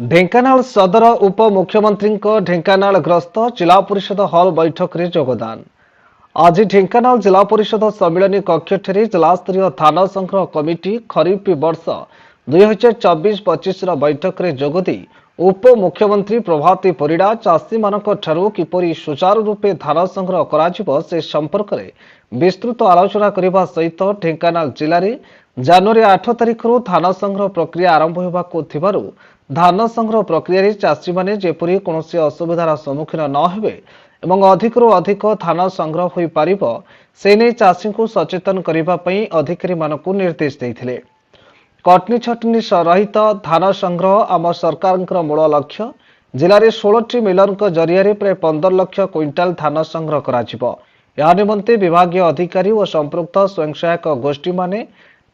ଢେଙ୍କାନାଳ ସଦର ଉପମୁଖ୍ୟମନ୍ତ୍ରୀ ଢେଙ୍କାନାଳ ଗ୍ରସ୍ତ ଜିଲ୍ଲା ପରିଷଦ ହଲ୍ ବୈଠକରେ ଯୋଗଦାନ। ଆଜି ଢେଙ୍କାନାଳ ଜିଲ୍ଲା ପରିଷଦ ସମ୍ମିଳନୀ କକ୍ଷଠାରେ ଜିଲ୍ଲାସ୍ତରୀୟ ଧାନ ସଂଗ୍ରହ କମିଟି ଖରିଫ ବର୍ଷ 2024-25ର ବୈଠକରେ ଯୋଗଦେଇ ଉପମୁଖ୍ୟମନ୍ତ୍ରୀ ପ୍ରଭାତୀ ପରିଡ଼ା ଚାଷୀମାନଙ୍କଠାରୁ କିପରି ସୁଚାରୁ ରୂପେ ଧାନ ସଂଗ୍ରହ କରାଯିବ ସେ ସମ୍ପର୍କରେ ବିସ୍ତୃତ ଆଲୋଚନା କରିବା ସହିତ ଢେଙ୍କାନାଳ ଜିଲ୍ଲାରେ ଜାନୁଆରୀ 8 ତାରିଖରୁ ଧାନ ସଂଗ୍ରହ ପ୍ରକ୍ରିୟା ଆରମ୍ଭ ହେବାକୁ ଥିବାରୁ ଧାନ ସଂଗ୍ରହ ପ୍ରକ୍ରିୟାରେ ଚାଷୀମାନେ ଯେପରି କୌଣସି ଅସୁବିଧାର ସମ୍ମୁଖୀନ ନ ହେବେ ଏବଂ ଅଧିକରୁ ଅଧିକ ଧାନ ସଂଗ୍ରହ ହୋଇପାରିବ ସେ ନେଇ ଚାଷୀଙ୍କୁ ସଚେତନ କରିବା ପାଇଁ ଅଧିକାରୀମାନଙ୍କୁ ନିର୍ଦ୍ଦେଶ ଦେଇଥିଲେ। କଟନୀ ଛଟନୀ ରହିତ ଧାନ ସଂଗ୍ରହ ଆମ ସରକାରଙ୍କର ମୂଳ ଲକ୍ଷ୍ୟ। ଜିଲ୍ଲାରେ 16ଟି ମିଲରଙ୍କ ଜରିଆରେ ପ୍ରାୟ 15 ଲକ୍ଷ କ୍ୱିଣ୍ଟାଲ ଧାନ ସଂଗ୍ରହ କରାଯିବ। ଏହା ନିମନ୍ତେ ବିଭାଗୀୟ ଅଧିକାରୀ ଓ ସମ୍ପୃକ୍ତ ସ୍ୱୟଂସହାୟକ ଗୋଷ୍ଠୀମାନେ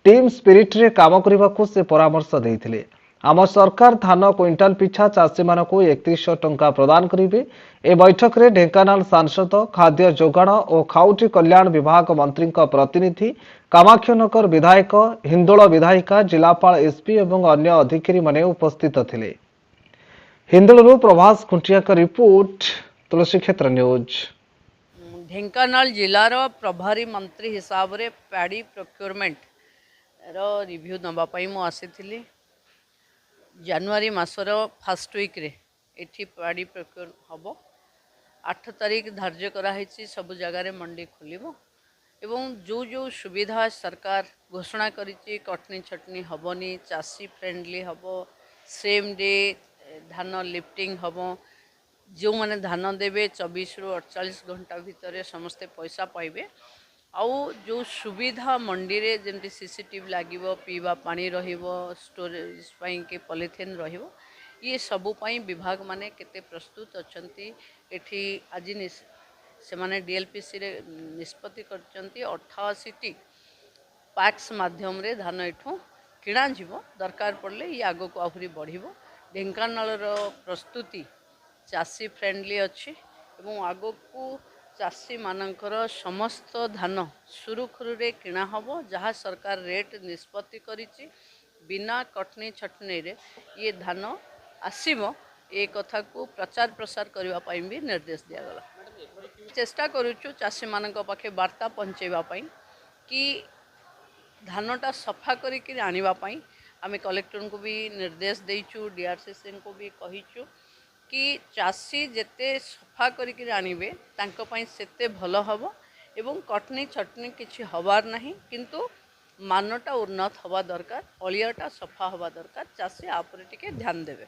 ଟିମ୍ ସ୍ପିରିଟ୍ରେ କାମ କରିବାକୁ ସେ ପରାମର୍ଶ ଦେଇଥିଲେ। ଆମ ସରକାର ଧାନ କ୍ୱିଣ୍ଟାଲ ପିଛା ଚାଷୀମାନଙ୍କୁ 3100 ଟଙ୍କା ପ୍ରଦାନ କରିବେ। ଏ ବୈଠକରେ ଢେଙ୍କାନାଳ ସାଂସଦ, ଖାଦ୍ୟ ଯୋଗାଣ ଓ ଖାଉଟି କଲ୍ୟାଣ ବିଭାଗ ମନ୍ତ୍ରୀଙ୍କ ପ୍ରତିନିଧି, କାମାକ୍ଷନଗର ବିଧାୟକ, ହିନ୍ଦୋଳ ବିଧାୟିକା, ଜିଲ୍ଲାପାଳ, ଏସ୍ପି ଏବଂ ଅନ୍ୟ ଅଧିକାରୀମାନେ ଉପସ୍ଥିତ ଥିଲେ। ହିନ୍ଦୋଳରୁ ପ୍ରଭାସ ଖୁଣ୍ଟିଆଙ୍କ ରିପୋର୍ଟ, ତୁଳସୀକ୍ଷେତ୍ର ନ୍ୟୁଜ୍। ଢେଙ୍କାନାଳ ଜିଲ୍ଲାର ପ୍ରଭାରୀ ମନ୍ତ୍ରୀ ହିସାବରେ ପ୍ୟାଡ଼ି ପ୍ରୋକ୍ୟୁରମେଣ୍ଟ ରିଭ୍ୟୁ ନେବା ପାଇଁ ମୁଁ ଆସିଥିଲି। ଜାନୁଆରୀ ମାସର ଫାର୍ଷ୍ଟ ୱିକ୍ରେ ଏଠି ପ୍ୟାଡ଼ି ପ୍ରୋକ୍ୟୁର ହେବ। 8 ତାରିଖ ଧାର୍ଯ୍ୟ କରାହୋଇଛି ସବୁ ଜାଗାରେ ମଣ୍ଡି ଖୋଲିବ ଏବଂ ଯେଉଁ ସୁବିଧା ସରକାର ଘୋଷଣା କରିଛି, କଟନୀ ଛଟନୀ ହେବନି, ଚାଷୀ ଫ୍ରେଣ୍ଡଲି ହେବ, ସେମ୍ ଡେ ଧାନ ଲିଫ୍ଟିଂ ହେବ, ଯେଉଁମାନେ ଧାନ ଦେବେ 24ରୁ 48 ଘଣ୍ଟା ଭିତରେ ସମସ୍ତେ ପଇସା ପାଇବେ। ଆଉ ଯେଉଁ ସୁବିଧା ମଣ୍ଡିରେ ଯେମିତି CCTV ଲାଗିବ, ପିଇବା ପାଣି ରହିବ, ଷ୍ଟୋରେଜ ପାଇଁ କି ପଲିଥିନ୍ ରହିବ, ଇଏ ସବୁ ପାଇଁ ବିଭାଗ ମାନେ କେତେ ପ୍ରସ୍ତୁତ ଅଛନ୍ତି। ଏଠି ଆଜି ସେମାନେ DLPCରେ ନିଷ୍ପତ୍ତି କରିଛନ୍ତି 88ଟି ପ୍ୟାକ୍ସ ମାଧ୍ୟମରେ ଧାନ ଏଠୁ କିଣାଯିବ। ଦରକାର ପଡ଼ିଲେ ଇଏ ଆଗକୁ ଆହୁରି ବଢ଼ିବ। ଢେଙ୍କାନାଳର ପ୍ରସ୍ତୁତି ଚାଷୀ ଫ୍ରେଣ୍ଡଲି ଅଛି ଏବଂ ଆଗକୁ ଚାଷୀମାନଙ୍କର ସମସ୍ତ ଧାନ ସୁରୁଖୁରୁରେ କିଣା ହେବ। ଯାହା ସରକାର ରେଟ୍ ନିଷ୍ପତ୍ତି କରିଛି, ବିନା କଟନୀ ଛଟନୀରେ ଇଏ ଧାନ ଆସିବ, ଏ କଥାକୁ ପ୍ରଚାର ପ୍ରସାର କରିବା ପାଇଁ ବି ନିର୍ଦ୍ଦେଶ ଦିଆଗଲା। ଚେଷ୍ଟା କରୁଛୁ ଚାଷୀମାନଙ୍କ ପାଖେ ବାର୍ତ୍ତା ପହଞ୍ଚାଇବା ପାଇଁ କି ଧାନଟା ସଫା କରିକି ଆଣିବା ପାଇଁ। ଆମେ କଲେକ୍ଟରଙ୍କୁ ବି ନିର୍ଦ୍ଦେଶ ଦେଇଛୁ, DRCCଙ୍କୁ ବି କହିଛୁ କି ଚାଷୀ ଯେତେ ସଫା କରିକି ଆଣିବେ ତାଙ୍କ ପାଇଁ ସେତେ ଭଲ ହେବ ଏବଂ କଟନୀ ଛଟନୀ କିଛି ହେବାର ନାହିଁ, କିନ୍ତୁ ମାନଟା ଉନ୍ନତ ହେବା ଦରକାର, ଅଳିଆଟା ସଫା ହେବା ଦରକାର। ଚାଷୀ ଆ ଉପରେ ଟିକେ ଧ୍ୟାନ ଦେବେ।